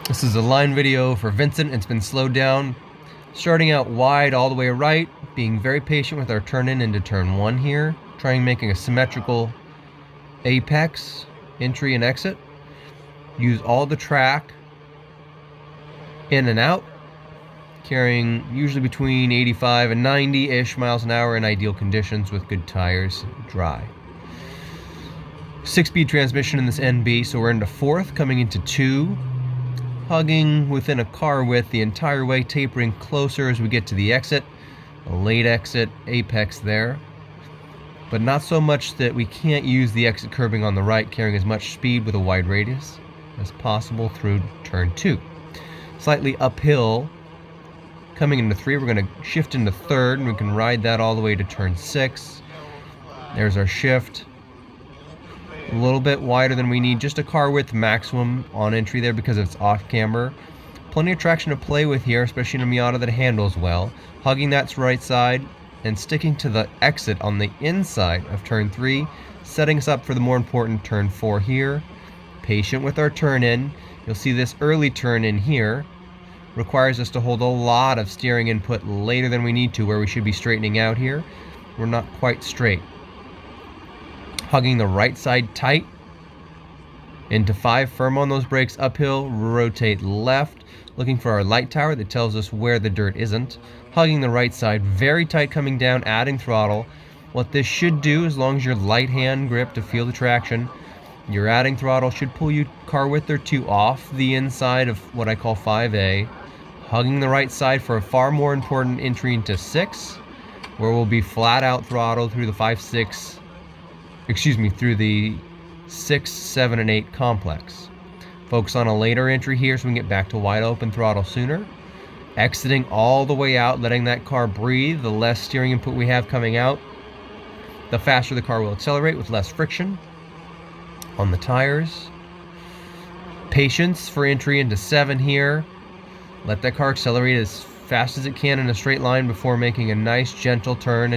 This is a line video for Vincent. It's been slowed down. Starting out wide all the way right, being very patient with our turn in into turn 1 here. Trying making a symmetrical apex, entry and exit. Use all the track in and out, carrying usually between 85 and 90-ish miles an hour in ideal conditions with good tires, dry. 6-speed transmission in this NB, so we're into 4th, coming into 2. Hugging within a car width the entire way, tapering closer as we get to the exit. A late exit, apex there. But not so much that we can't use the exit curbing on the right, carrying as much speed with a wide radius as possible through turn 2. Slightly uphill, coming into 3, we're going to shift into 3rd, and we can ride that all the way to turn 6. There's our shift. A little bit wider than we need, just a car width maximum on entry there because it's off camber. Plenty of traction to play with here, especially in a Miata that handles well. Hugging that right side and sticking to the exit on the inside of turn 3, setting us up for the more important turn 4 here. Patient with our turn in. You'll see this early turn in here requires us to hold a lot of steering input later than we need to, where we should be straightening out here. We're not quite straight. Hugging the right side tight into 5, firm on those brakes uphill, rotate left, looking for our light tower that tells us where the dirt isn't. Hugging the right side very tight, coming down, adding throttle. What this should do, as long as your light hand grip to feel the traction, your adding throttle should pull you car width or 2 off the inside of what I call 5A. Hugging the right side for a far more important entry into 6, where we'll be flat out throttled through the through the 6, 7, and 8 complex. Focus on a later entry here so we can get back to wide open throttle sooner. Exiting all the way out, letting that car breathe. The less steering input we have coming out, the faster the car will accelerate with less friction on the tires. Patience for entry into 7 here. Let that car accelerate as fast as it can in a straight line before making a nice gentle turn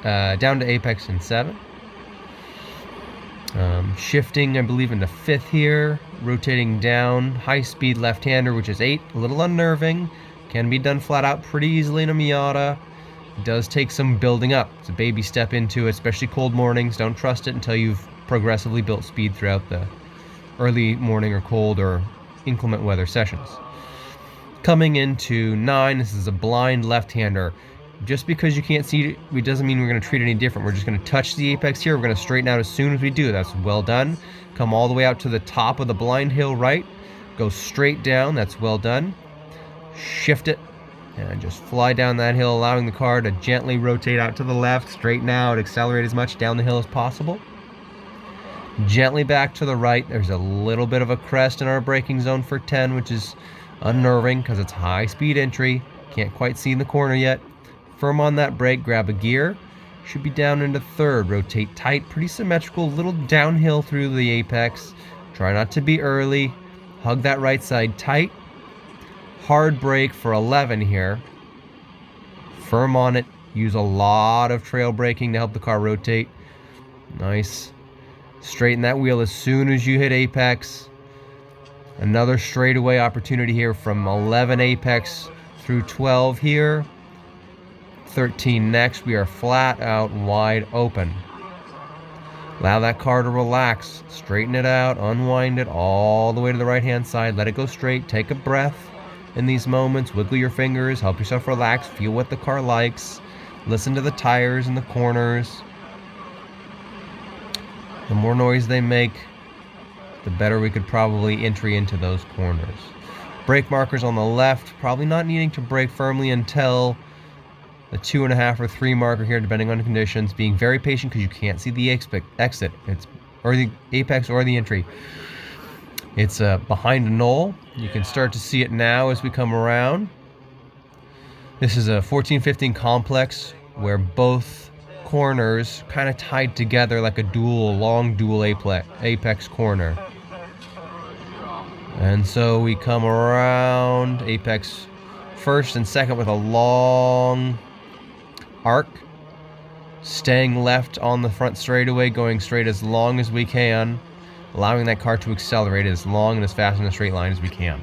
down to apex in 7. Shifting, I believe, into 5th here, rotating down, high-speed left-hander, which is 8, a little unnerving, can be done flat out pretty easily in a Miata. It does take some building up. It's a baby step into it, especially cold mornings. Don't trust it until you've progressively built speed throughout the early morning or cold or inclement weather sessions. Coming into 9, this is a blind left-hander. Just because you can't see it doesn't mean we're going to treat it any different. We're just going to touch the apex here. We're going to straighten out as soon as we do. That's well done. Come all the way out to the top of the blind hill right. Go straight down. That's well done. Shift it and just fly down that hill, allowing the car to gently rotate out to the left, straighten out, accelerate as much down the hill as possible. Gently back to the right. There's a little bit of a crest in our braking zone for 10, which is unnerving because it's high speed entry. Can't quite see in the corner yet. Firm on that brake, grab a gear. Should be down into 3rd. Rotate tight, pretty symmetrical, little downhill through the apex. Try not to be early. Hug that right side tight. Hard brake for 11 here. Firm on it. Use a lot of trail braking to help the car rotate. Nice. Straighten that wheel as soon as you hit apex. Another straightaway opportunity here from 11 apex through 12 here. 13 next. We are flat out wide open. Allow that car to relax. Straighten it out. Unwind it all the way to the right hand side. Let it go straight. Take a breath in these moments. Wiggle your fingers. Help yourself relax. Feel what the car likes. Listen to the tires in the corners. The more noise they make, the better we could probably entry into those corners. Brake markers on the left. Probably not needing to brake firmly until the 2.5 or 3 marker here, depending on the conditions. Being very patient because you can't see the exit, or the apex or the entry. It's behind a knoll. You can start to see it now as we come around. This is a 14-15 complex where both corners kind of tied together like a long dual apex corner. And so we come around apex first and second with a long arc, staying left on the front straightaway, going straight as long as we can, allowing that car to accelerate as long and as fast in a straight line as we can.